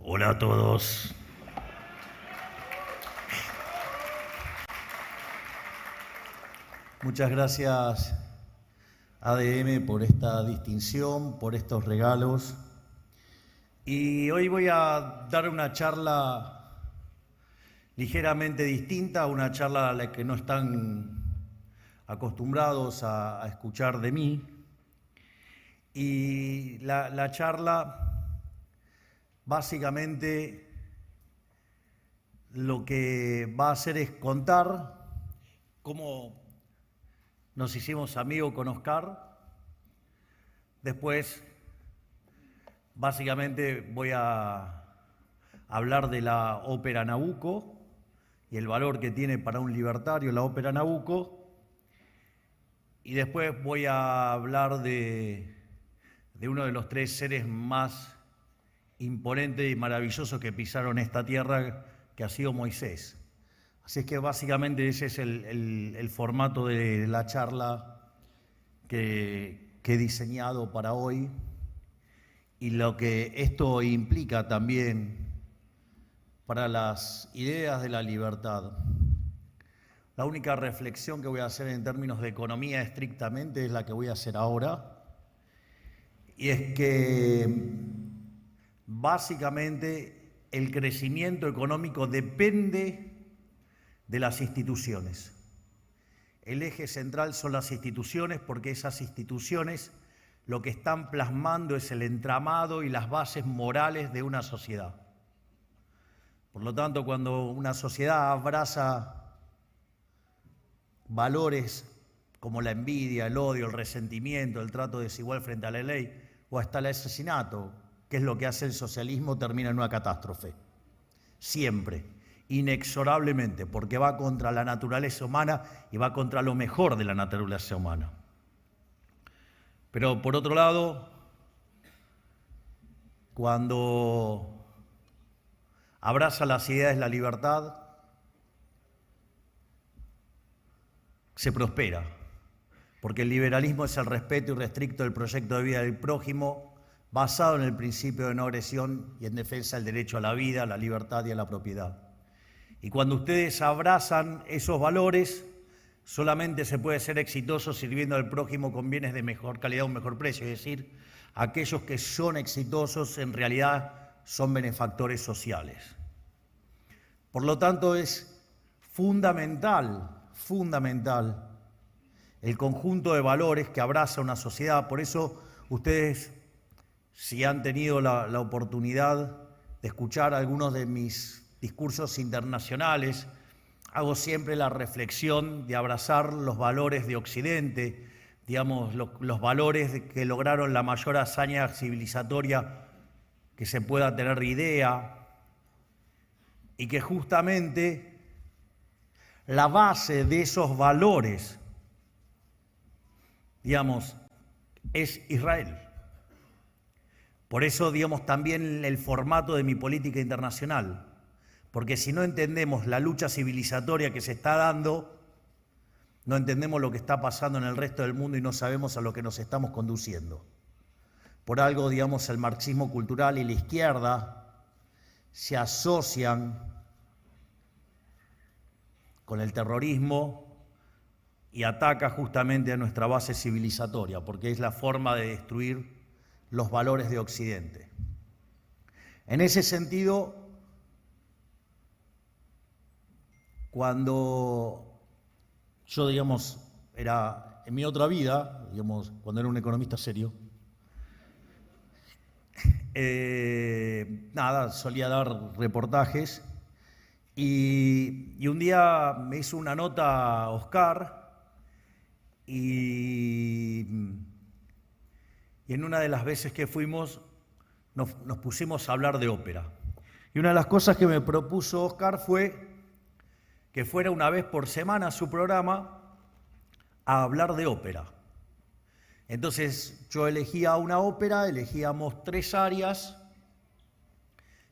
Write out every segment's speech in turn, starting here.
Hola a todos. Muchas gracias ADM por esta distinción, por estos regalos. Y hoy voy a dar una charla ligeramente distinta, una charla a la que no están acostumbrados a escuchar de mí. Y la charla, básicamente, lo que va a hacer es contar cómo nos hicimos amigos con Oscar. Después, básicamente, voy a hablar de la ópera Nabucco y el valor que tiene para un libertario la ópera Nabucco. Y después voy a hablar de uno de los tres seres más imponentes y maravillosos que pisaron esta tierra, que ha sido Moisés. Así es que básicamente ese es el formato de la charla que he diseñado para hoy, y lo que esto implica también para las ideas de la libertad. La única reflexión que voy a hacer en términos de economía estrictamente es la que voy a hacer ahora, y es que básicamente el crecimiento económico depende de las instituciones. El eje central son las instituciones, porque esas instituciones lo que están plasmando es el entramado y las bases morales de una sociedad. Por lo tanto, cuando una sociedad abraza valores como la envidia, el odio, el resentimiento, el trato desigual frente a la ley o hasta el asesinato, que es lo que hace el socialismo, termina en una catástrofe. Siempre, inexorablemente, porque va contra la naturaleza humana y va contra lo mejor de la naturaleza humana. Pero por otro lado, cuando abraza las ideas de la libertad, se prospera, porque el liberalismo es el respeto irrestricto del proyecto de vida del prójimo, basado en el principio de no agresión y en defensa del derecho a la vida, a la libertad y a la propiedad. Y cuando ustedes abrazan esos valores, solamente se puede ser exitoso sirviendo al prójimo con bienes de mejor calidad a un mejor precio. Es decir, aquellos que son exitosos en realidad son benefactores sociales. Por lo tanto, es fundamental el conjunto de valores que abraza una sociedad. Por eso ustedes, si han tenido la oportunidad de escuchar algunos de mis discursos internacionales, hago siempre la reflexión de abrazar los valores de Occidente, digamos, los valores que lograron la mayor hazaña civilizatoria que se pueda tener idea, y que justamente la base de esos valores, digamos, es Israel. Por eso, digamos, también el formato de mi política internacional, porque si no entendemos la lucha civilizatoria que se está dando, no entendemos lo que está pasando en el resto del mundo y no sabemos a lo que nos estamos conduciendo. Por algo, digamos, el marxismo cultural y la izquierda se asocian con el terrorismo y ataca justamente a nuestra base civilizatoria, porque es la forma de destruir los valores de Occidente. En ese sentido, cuando yo, digamos, era en mi otra vida, digamos, cuando era un economista serio, solía dar reportajes, y un día me hizo una nota Oscar, y en una de las veces que fuimos nos pusimos a hablar de ópera. Y una de las cosas que me propuso Oscar fue que fuera una vez por semana a su programa a hablar de ópera. Entonces yo elegía una ópera, elegíamos 3 áreas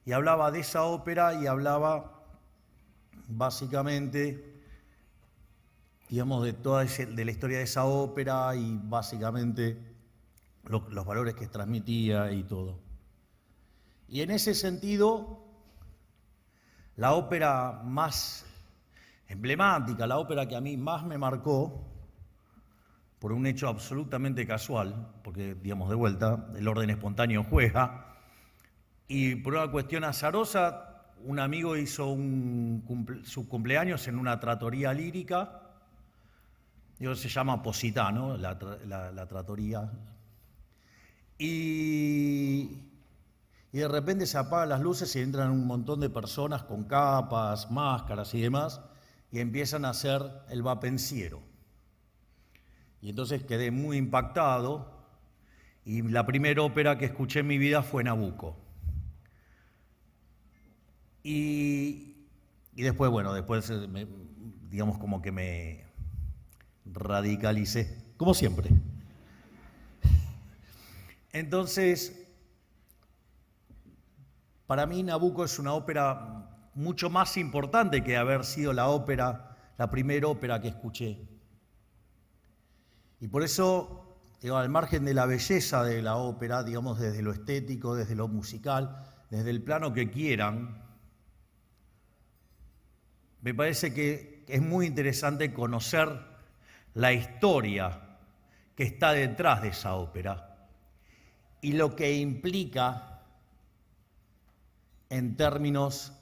y hablaba de esa ópera y hablaba básicamente, digamos, de la historia de esa ópera y básicamente los valores que transmitía y todo. Y en ese sentido, la ópera más emblemática, la ópera que a mí más me marcó, por un hecho absolutamente casual, porque, digamos, de vuelta, el orden espontáneo juega, y por una cuestión azarosa, un amigo hizo su cumpleaños en una trattoria lírica, se llama Positano, la trattoria, y de repente se apagan las luces y entran un montón de personas con capas, máscaras y demás, y empiezan a hacer el vapenciero. Y entonces quedé muy impactado, y la primera ópera que escuché en mi vida fue Nabucco. Y después, bueno, digamos como que me radicalicé, como siempre. Entonces, para mí Nabucco es una ópera mucho más importante que haber sido la primera ópera que escuché. Y por eso, al margen de la belleza de la ópera, digamos desde lo estético, desde lo musical, desde el plano que quieran, me parece que es muy interesante conocer la historia que está detrás de esa ópera y lo que implica en términos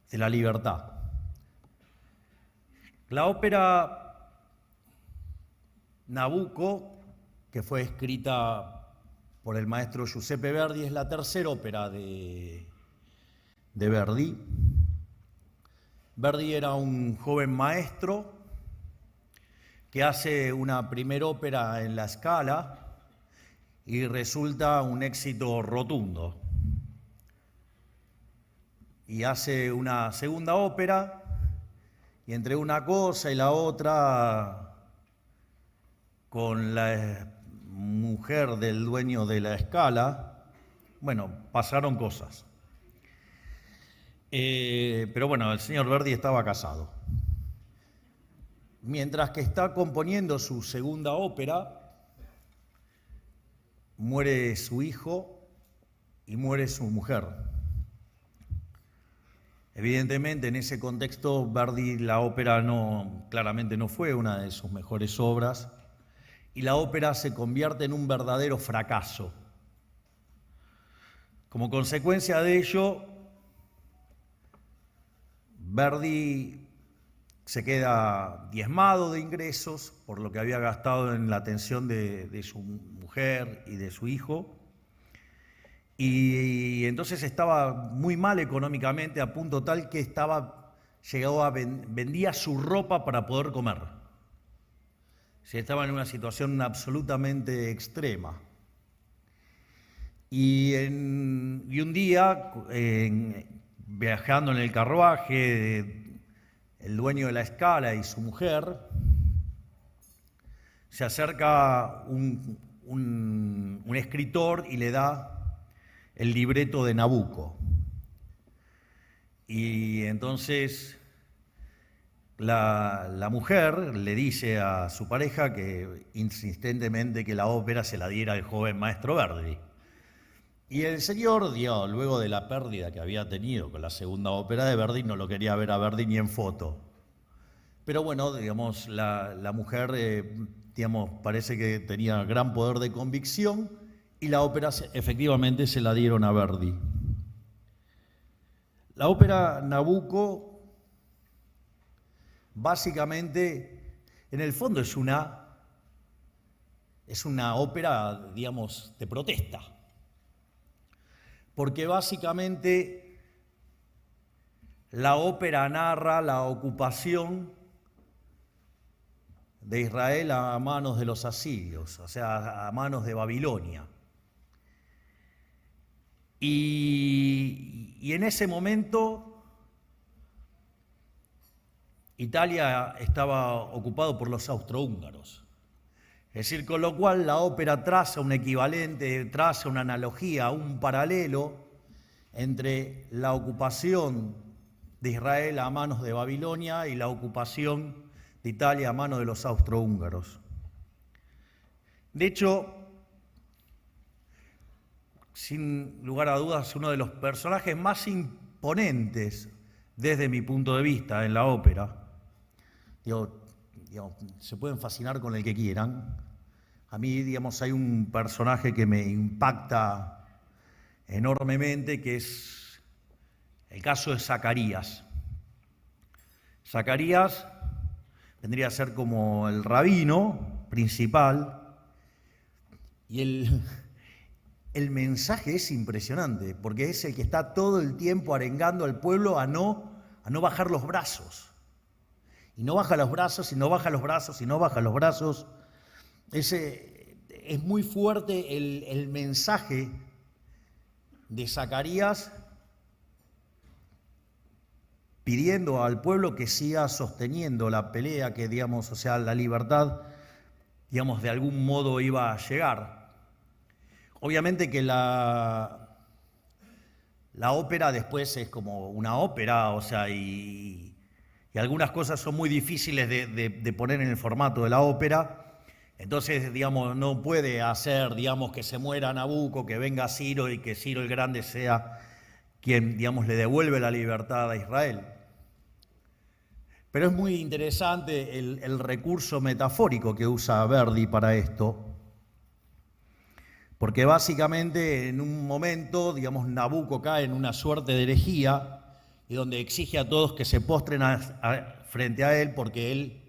de la libertad. La ópera Nabucco, que fue escrita por el maestro Giuseppe Verdi, es la tercera ópera de Verdi. Verdi era un joven maestro que hace una primera ópera en La Scala y resulta un éxito rotundo. Y hace una segunda ópera y entre una cosa y la otra, con la mujer del dueño de La Scala, bueno, pasaron cosas. Pero bueno, el señor Verdi estaba casado. Mientras que está componiendo su segunda ópera, muere su hijo y muere su mujer. Evidentemente, en ese contexto, Verdi, la ópera claramente no fue una de sus mejores obras, y la ópera se convierte en un verdadero fracaso. Como consecuencia de ello, Verdi se queda diezmado de ingresos por lo que había gastado en la atención de su mujer y de su hijo, y entonces estaba muy mal económicamente, a punto tal que vendía su ropa para poder comer. Estaba en una situación absolutamente extrema. Y un día, viajando en el carruaje, el dueño de La Scala y su mujer, se acerca un escritor y le da el libreto de Nabucco. Y entonces la mujer le dice a su pareja que insistentemente que la ópera se la diera el joven maestro Verdi. Y el señor, luego de la pérdida que había tenido con la segunda ópera de Verdi, no lo quería ver a Verdi ni en foto. Pero bueno, digamos, la mujer, parece que tenía gran poder de convicción y la ópera efectivamente se la dieron a Verdi. La ópera Nabucco, básicamente, en el fondo es una ópera, de protesta. Porque básicamente la ópera narra la ocupación de Israel a manos de los asirios, o sea, a manos de Babilonia. Y en ese momento Italia estaba ocupado por los austrohúngaros. Es decir, con lo cual la ópera traza un equivalente, traza una analogía, un paralelo entre la ocupación de Israel a manos de Babilonia y la ocupación de Italia a manos de los austrohúngaros. De hecho, sin lugar a dudas, uno de los personajes más imponentes desde mi punto de vista en la ópera. Se pueden fascinar con el que quieran. A mí, digamos, hay un personaje que me impacta enormemente, que es el caso de Zacarías. Zacarías vendría a ser como el rabino principal, y el mensaje es impresionante, porque es el que está todo el tiempo arengando al pueblo a no bajar los brazos. Y no baja los brazos, y no baja los brazos, y no baja los brazos. Es muy fuerte el mensaje de Zacarías pidiendo al pueblo que siga sosteniendo la pelea, que, digamos, o sea, la libertad, digamos, de algún modo iba a llegar. Obviamente que la ópera después es como una ópera, o sea, y algunas cosas son muy difíciles de poner en el formato de la ópera. Entonces, digamos, no puede hacer, digamos, que se muera Nabucco, que venga Ciro y que Ciro el Grande sea quien, digamos, le devuelve la libertad a Israel. Pero es muy interesante el recurso metafórico que usa Verdi para esto, porque básicamente en un momento, digamos, Nabucco cae en una suerte de herejía y donde exige a todos que se postren frente a él, porque él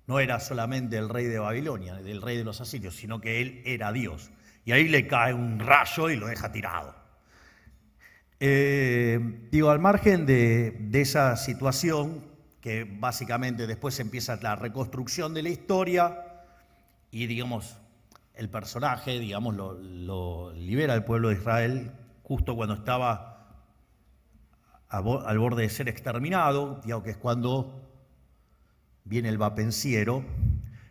no era solamente el rey de Babilonia, el rey de los asirios, sino que él era Dios. Y ahí le cae un rayo y lo deja tirado. Al margen de esa situación, que básicamente después empieza la reconstrucción de la historia y, digamos, el personaje, digamos, lo libera al pueblo de Israel justo cuando estaba al borde de ser exterminado, digamos, que es cuando viene el vapenciero.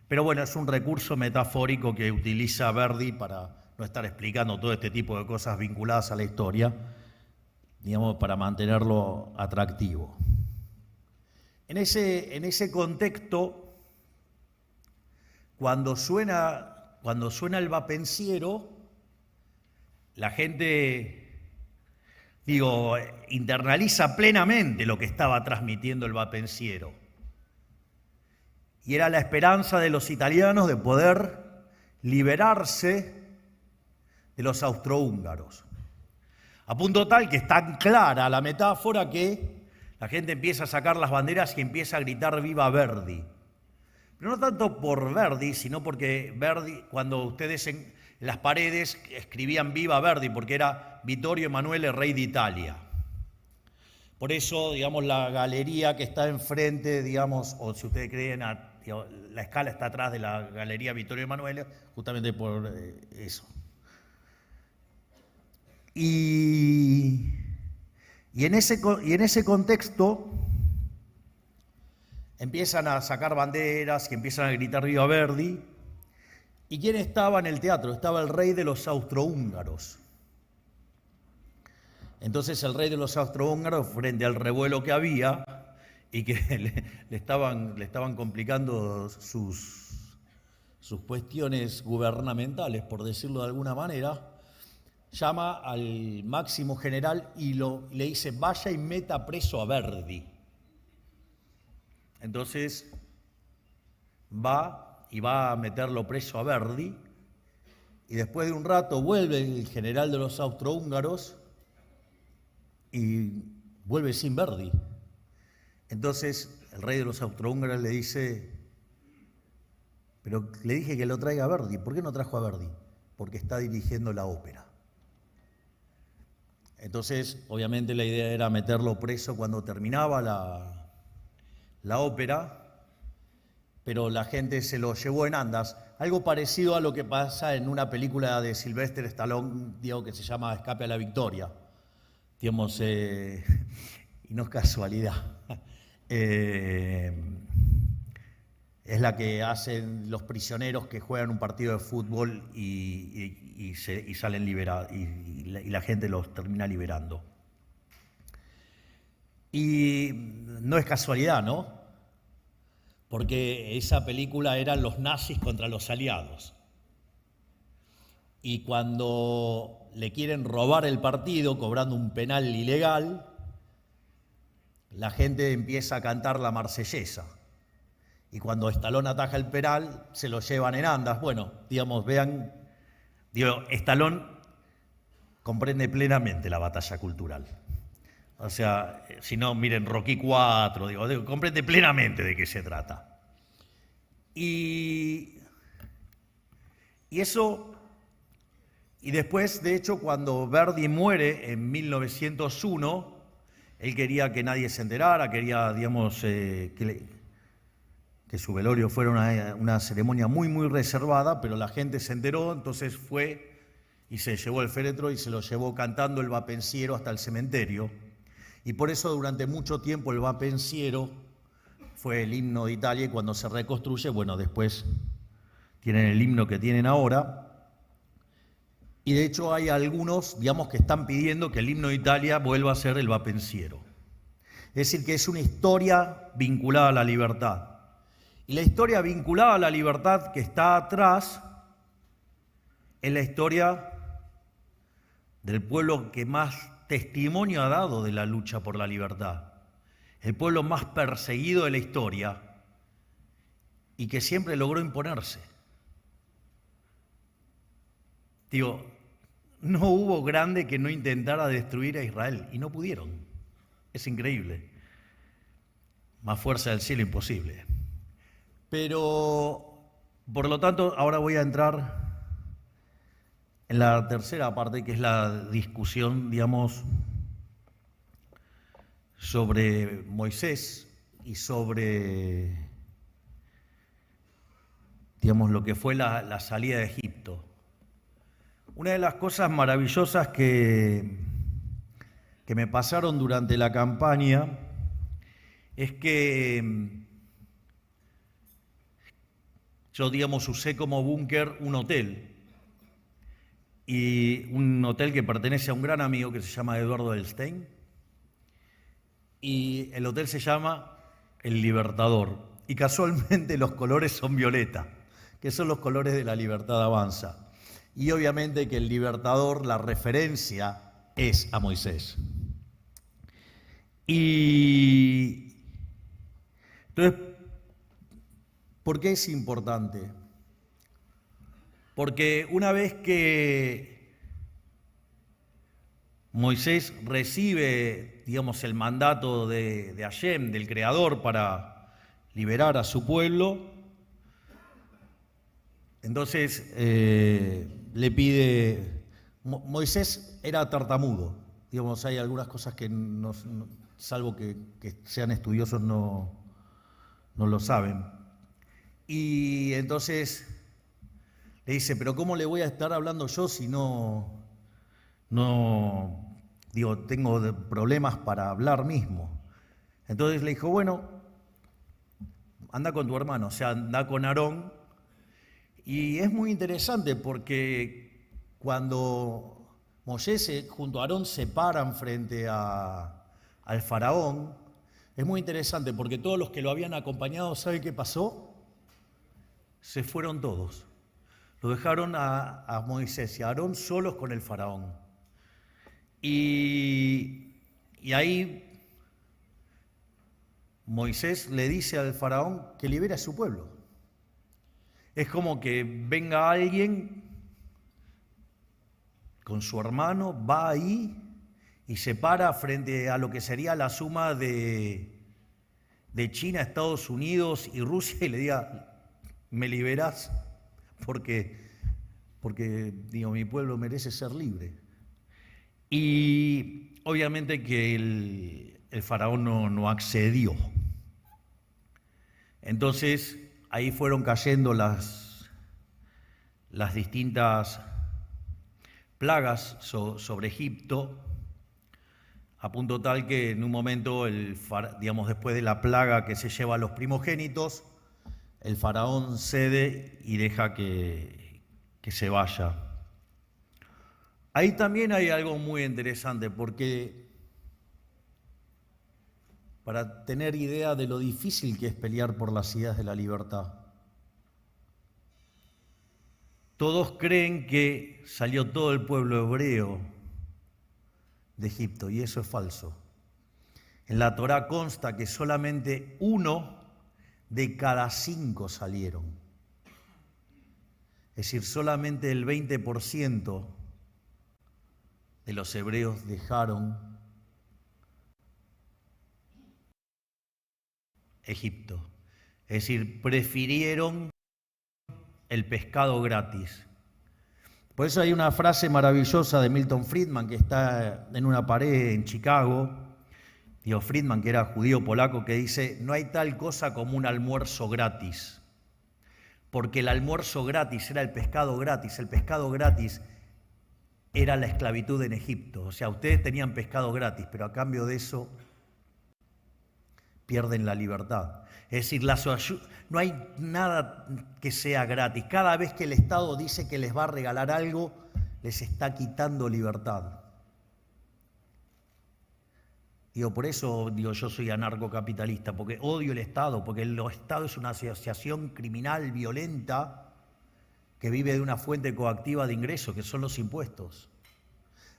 Pero bueno, es un recurso metafórico que utiliza Verdi para no estar explicando todo este tipo de cosas vinculadas a la historia, digamos, para mantenerlo atractivo. En ese contexto, cuando suena el vapenciero, la gente, internaliza plenamente lo que estaba transmitiendo el vapenciero. Y era la esperanza de los italianos de poder liberarse de los austrohúngaros. A punto tal que es tan clara la metáfora que la gente empieza a sacar las banderas y empieza a gritar ¡Viva Verdi! Pero no tanto por Verdi, sino porque Verdi, cuando ustedes en las paredes escribían ¡Viva Verdi!, porque era Vittorio Emanuele, rey de Italia. Por eso, digamos, la galería que está enfrente, digamos, o si ustedes creen, la escala está atrás de la galería Vittorio Emanuele, justamente por eso. Y en ese contexto empiezan a sacar banderas y empiezan a gritar ¡Viva Verdi! ¿Y quién estaba en el teatro? Estaba el rey de los austrohúngaros. Entonces el rey de los austrohúngaros, frente al revuelo que había y que le estaban complicando sus cuestiones gubernamentales, por decirlo de alguna manera, llama al máximo general y le dice: vaya y meta preso a Verdi. Entonces va a meterlo preso a Verdi, y después de un rato vuelve el general de los austrohúngaros y vuelve sin Verdi. Entonces el rey de los austrohúngaros le dice: pero le dije que lo traiga a Verdi. ¿Por qué no trajo a Verdi? Porque está dirigiendo la ópera. Entonces, obviamente la idea era meterlo preso cuando terminaba la ópera, pero la gente se lo llevó en andas. Algo parecido a lo que pasa en una película de Sylvester Stallone, que se llama Escape a la Victoria. Digamos, y no es casualidad. Es la que hacen los prisioneros que juegan un partido de fútbol y salen liberados, y la gente los termina liberando. Y no es casualidad, ¿no? Porque esa película eran los nazis contra los aliados. y cuando le quieren robar el partido cobrando un penal ilegal, la gente empieza a cantar la Marsellesa. Y cuando Stallone ataja el penal, se lo llevan en andas. Bueno, digamos, vean, digo, Stallone comprende plenamente la batalla cultural. O sea, si no, miren Rocky IV, digo, comprende plenamente de qué se trata. Y eso, y después, de hecho, cuando Verdi muere en 1901, él quería que nadie se enterara, quería, digamos, que su velorio fuera una ceremonia muy, muy reservada, pero la gente se enteró, entonces fue y se llevó el féretro y se lo llevó cantando el Va Pensiero hasta el cementerio. Y por eso durante mucho tiempo el Va Pensiero fue el himno de Italia, y cuando se reconstruye, bueno, después tienen el himno que tienen ahora. Y de hecho hay algunos, digamos, que están pidiendo que el himno de Italia vuelva a ser el Va Pensiero. Es decir, que es una historia vinculada a la libertad. Y la historia vinculada a la libertad que está atrás es la historia del pueblo que más testimonio ha dado de la lucha por la libertad. El pueblo más perseguido de la historia y que siempre logró imponerse. Digo, no hubo grande que no intentara destruir a Israel y no pudieron. Es increíble. Más fuerza del cielo imposible. Pero, por lo tanto, ahora voy a entrar en la tercera parte, que es la discusión, digamos, sobre Moisés y sobre, digamos, lo que fue la salida de Egipto. Una de las cosas maravillosas que me pasaron durante la campaña es que yo, digamos, usé como búnker un hotel, y un hotel que pertenece a un gran amigo que se llama Eduardo Elstein, y el hotel se llama El Libertador, y casualmente los colores son violeta, que son los colores de la Libertad Avanza. Y obviamente que el Libertador, la referencia es a Moisés. Y entonces, ¿por qué es importante? Porque una vez que Moisés recibe, digamos, el mandato de Hashem, del Creador, para liberar a su pueblo, entonces le pide. Moisés era tartamudo, digamos, hay algunas cosas que, salvo que sean estudiosos, no lo saben. Y entonces le dice, pero ¿cómo le voy a estar hablando yo si no digo, tengo problemas para hablar mismo? Entonces le dijo, bueno, anda con tu hermano, o sea, anda con Aarón. Y es muy interesante porque cuando Moisés junto a Aarón se paran frente al faraón, es muy interesante porque todos los que lo habían acompañado, ¿sabe qué pasó? Se fueron todos. Lo dejaron a Moisés y a Aarón solos con el faraón. Y ahí Moisés le dice al faraón que libere a su pueblo. Es como que venga alguien con su hermano, va ahí y se para frente a lo que sería la suma de China, Estados Unidos y Rusia y le diga, ¿me liberás? Porque digo, mi pueblo merece ser libre. Y obviamente que el faraón no accedió. Entonces ahí fueron cayendo las distintas plagas sobre Egipto, a punto tal que en un momento, digamos, después de la plaga que se lleva a los primogénitos, el faraón cede y deja que se vaya. Ahí también hay algo muy interesante, porque para tener idea de lo difícil que es pelear por las ideas de la libertad, todos creen que salió todo el pueblo hebreo de Egipto, y eso es falso. En la Torá consta que solamente 1 de cada 5 salieron. Es decir, solamente el 20% de los hebreos dejaron Egipto. Es decir, prefirieron el pescado gratis. Por eso hay una frase maravillosa de Milton Friedman que está en una pared en Chicago. Friedman, que era judío polaco, que dice: no hay tal cosa como un almuerzo gratis, porque el almuerzo gratis era el pescado gratis era la esclavitud en Egipto. O sea, ustedes tenían pescado gratis, pero a cambio de eso pierden la libertad. Es decir, no hay nada que sea gratis. Cada vez que el Estado dice que les va a regalar algo, les está quitando libertad. Por eso yo soy anarcocapitalista, porque odio el Estado, porque el Estado es una asociación criminal, violenta, que vive de una fuente coactiva de ingresos, que son los impuestos.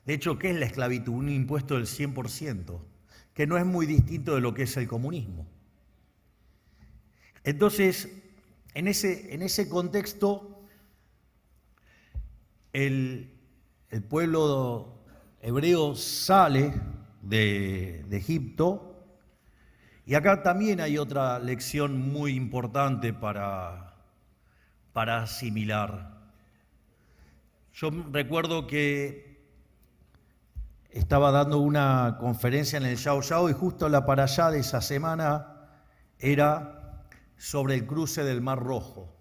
De hecho, ¿qué es la esclavitud? Un impuesto del 100%, que no es muy distinto de lo que es el comunismo. Entonces, en ese contexto, el pueblo hebreo sale de Egipto, y acá también hay otra lección muy importante para asimilar. Yo recuerdo que estaba dando una conferencia en el Yao Yao y justo la parashá de esa semana era sobre el cruce del Mar Rojo.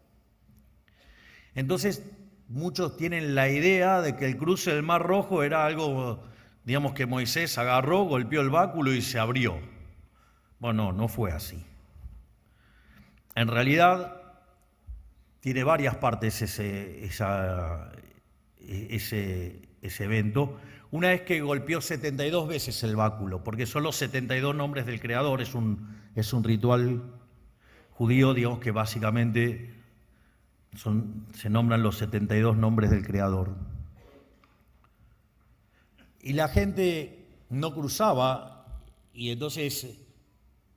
Entonces, muchos tienen la idea de que el cruce del Mar Rojo era algo, digamos, que Moisés agarró, golpeó el báculo y se abrió. Bueno, no fue así. En realidad, tiene varias partes ese evento. Una es que golpeó 72 veces el báculo, porque son los 72 nombres del Creador. Es un ritual judío, digamos, que básicamente se nombran los 72 nombres del Creador. Y la gente no cruzaba, y entonces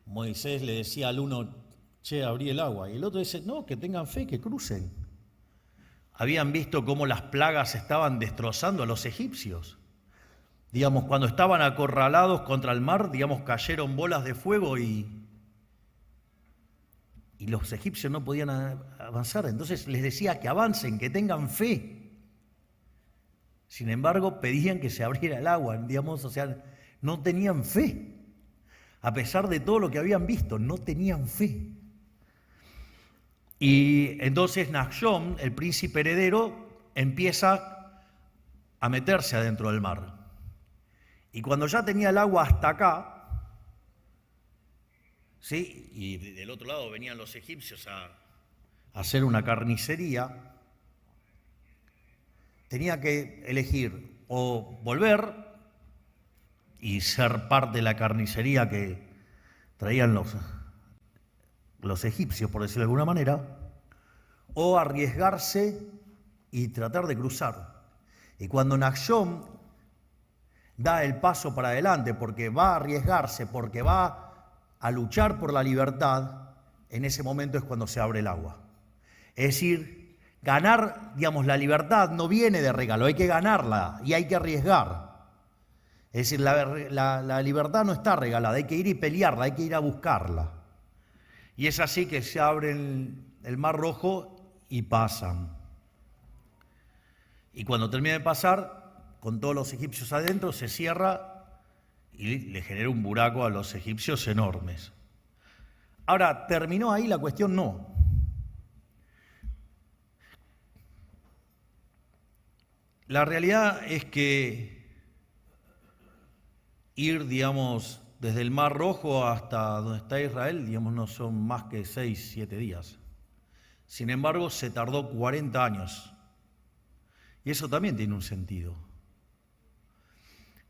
Moisés le decía al uno: che, abrí el agua. Y el otro dice: no, que tengan fe, que crucen. Habían visto cómo las plagas estaban destrozando a los egipcios. Digamos, cuando estaban acorralados contra el mar, digamos, cayeron bolas de fuego y los egipcios no podían avanzar. Entonces les decía que avancen, que tengan fe. Sin embargo, pedían que se abriera el agua, digamos, o sea, no tenían fe. A pesar de todo lo que habían visto, no tenían fe. Y entonces Nachshon, el príncipe heredero, empieza a meterse adentro del mar. Y cuando ya tenía el agua hasta acá, ¿sí? Y del otro lado venían los egipcios a hacer una carnicería, tenía que elegir o volver y ser parte de la carnicería que traían los egipcios, por decirlo de alguna manera, o arriesgarse y tratar de cruzar. Y cuando Nachshon da el paso para adelante, porque va a arriesgarse, porque va a luchar por la libertad, en ese momento es cuando se abre el agua. Es decir, ganar, digamos, la libertad no viene de regalo, hay que ganarla y hay que arriesgar. Es decir, la libertad no está regalada, hay que ir y pelearla, hay que ir a buscarla. Y es así que se abre el Mar Rojo y pasan. Y cuando termina de pasar, con todos los egipcios adentro, se cierra y le genera un buraco a los egipcios enormes. Ahora, ¿terminó ahí la cuestión? No. La realidad es que ir, digamos, desde el Mar Rojo hasta donde está Israel, digamos, no son más que 6, 7 días. Sin embargo, se tardó 40 años. Y eso también tiene un sentido.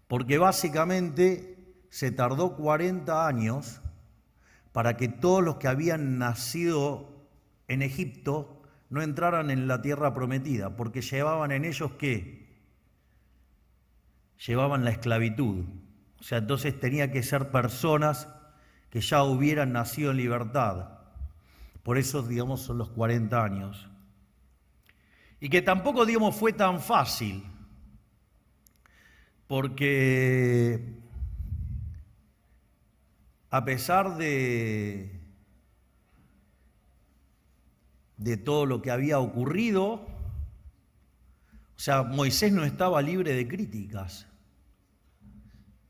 Porque básicamente se tardó 40 años para que todos los que habían nacido en Egipto no entraran en la tierra prometida, porque llevaban en ellos ¿qué? Llevaban la esclavitud. O sea, entonces tenía que ser personas que ya hubieran nacido en libertad. Por eso, digamos, son los 40 años. Y que tampoco, digamos, fue tan fácil, porque a pesar de todo lo que había ocurrido, o sea, Moisés no estaba libre de críticas.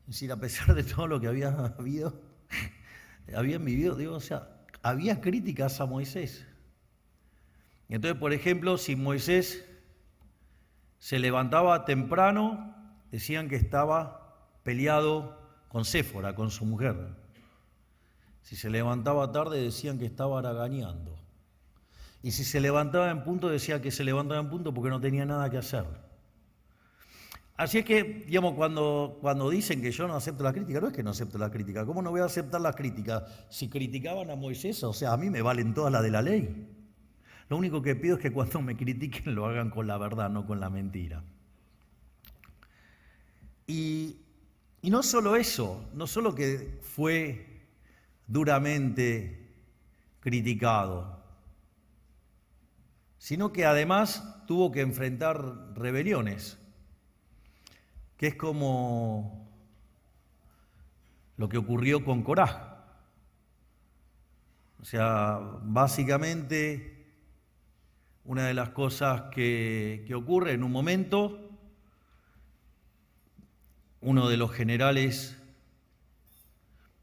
Es decir, a pesar de todo lo que habían vivido, digo, o sea, había críticas a Moisés. Y entonces, por ejemplo, si Moisés se levantaba temprano, decían que estaba peleado con Séfora, con su mujer. Si se levantaba tarde, decían que estaba haraganeando. Y si se levantaba en punto, decía que se levantaba en punto porque no tenía nada que hacer. Así es que, digamos, cuando dicen que yo no acepto la crítica, no es que no acepto la crítica. ¿Cómo no voy a aceptar la crítica? Si criticaban a Moisés, o sea, a mí me valen todas las de la ley. Lo único que pido es que cuando me critiquen lo hagan con la verdad, no con la mentira. Y no solo eso, no solo que fue duramente criticado, sino que además tuvo que enfrentar rebeliones, que es como lo que ocurrió con Corá. O sea, básicamente, una de las cosas que ocurre en un momento, uno de los generales,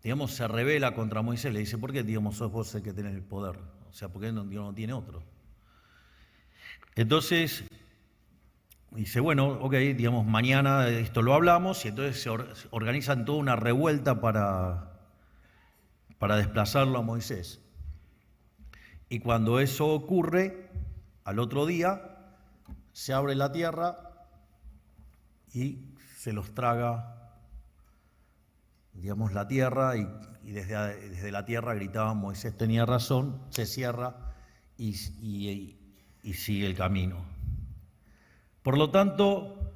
digamos, se rebela contra Moisés, le dice, ¿por qué, digamos, sos vos el que tenés el poder? O sea, ¿por qué no tiene otro? Entonces, dice, bueno, ok, digamos, mañana esto lo hablamos, y entonces se organizan toda una revuelta para desplazarlo a Moisés. Y cuando eso ocurre, al otro día, se abre la tierra y se los traga, digamos, la tierra, y desde la tierra gritaban, Moisés tenía razón, se cierra y sigue el camino. Por lo tanto,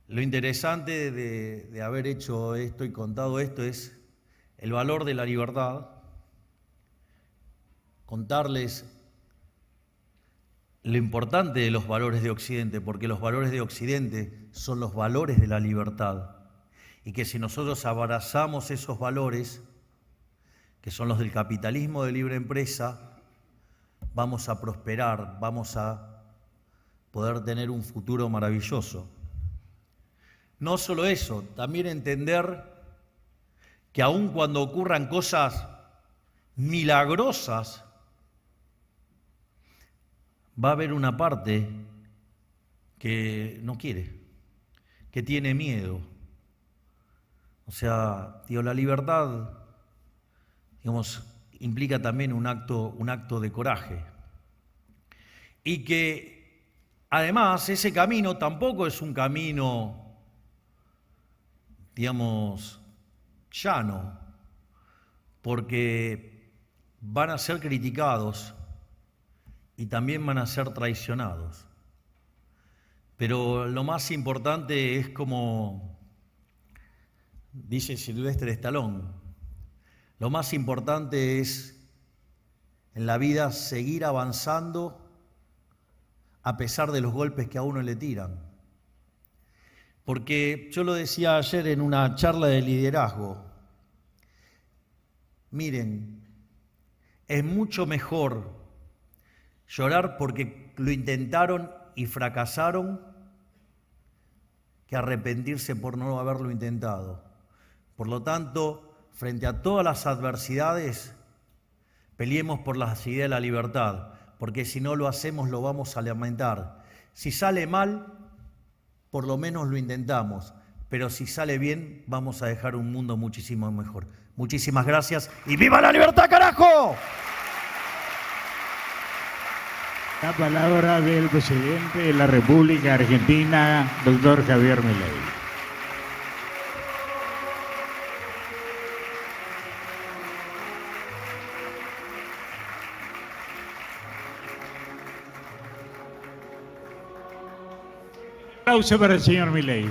lo interesante de haber hecho esto y contado esto es el valor de la libertad, contarles lo importante de los valores de Occidente, porque los valores de Occidente son los valores de la libertad, y que si nosotros abrazamos esos valores, que son los del capitalismo de libre empresa, vamos a prosperar, vamos a poder tener un futuro maravilloso. No solo eso, también entender que aun cuando ocurran cosas milagrosas, va a haber una parte que no quiere, que tiene miedo. O sea, digo, la libertad, digamos, implica también un acto de coraje. Y que además ese camino tampoco es un camino, digamos, llano, porque van a ser criticados y también van a ser traicionados. Pero lo más importante es, como dice Sylvester Stallone, lo más importante es en la vida seguir avanzando a pesar de los golpes que a uno le tiran. Porque yo lo decía ayer en una charla de liderazgo, miren, es mucho mejor llorar porque lo intentaron y fracasaron que arrepentirse por no haberlo intentado. Por lo tanto, frente a todas las adversidades, peleemos por las ideas de la libertad, porque si no lo hacemos lo vamos a lamentar. Si sale mal, por lo menos lo intentamos, pero si sale bien, vamos a dejar un mundo muchísimo mejor. Muchísimas gracias y ¡viva la libertad, carajo! La palabra del presidente de la República Argentina, doctor Javier Milei. aplauso para el señor Milei.